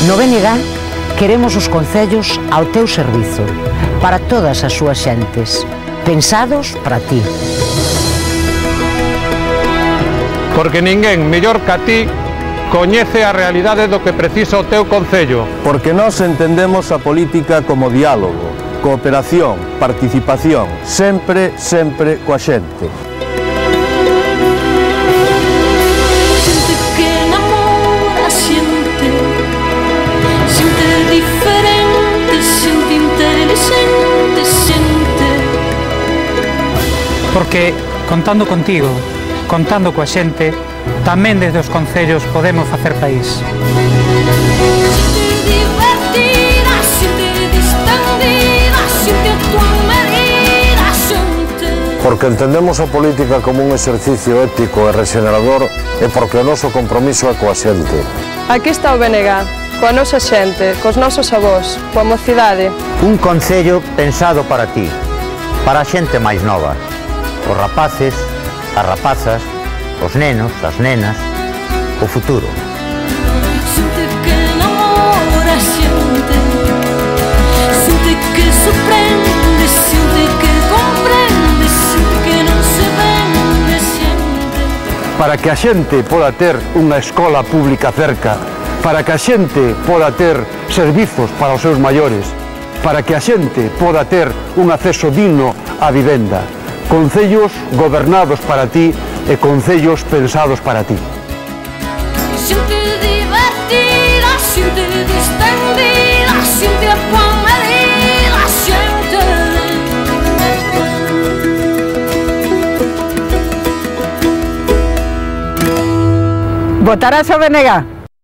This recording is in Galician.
No BNG queremos os concellos ao teu servizo, para todas as súas xentes, pensados para ti. Porque ninguén mellor que a ti coñece a realidade do que precisa o teu concello. Porque nós entendemos a política como diálogo, cooperación, participación, sempre, sempre coa xente. Xente que namora xente, xente diferente, xente inteligente, xente. Porque, contando contigo, contando coa xente, tamén desde os concellos podemos facer país. Xente divertida, xente distendida, xente a tua medida, xente. Porque entendemos a política como un exercicio ético e rexenerador e porque o noso compromiso é coa xente. Aquí está o BNG, coa nosa xente, cos nosos avós, coa mocidade. Un concello pensado para ti, para a xente máis nova, os rapaces, as rapazas, os nenos, as nenas, o futuro. Xente que namora xente, xente que sorprende, xente que comprende, xente que non se vende, xente. Para que a xente poda ter unha escola pública cerca, para que a xente poda ter servizos para os seus maiores, para que a xente poda ter un acceso digno á vivenda. Concellos gobernados para ti e concellos pensados para ti. Xente divertida, xente distendida, xente a tua medida, xente. Votarás ao BNG?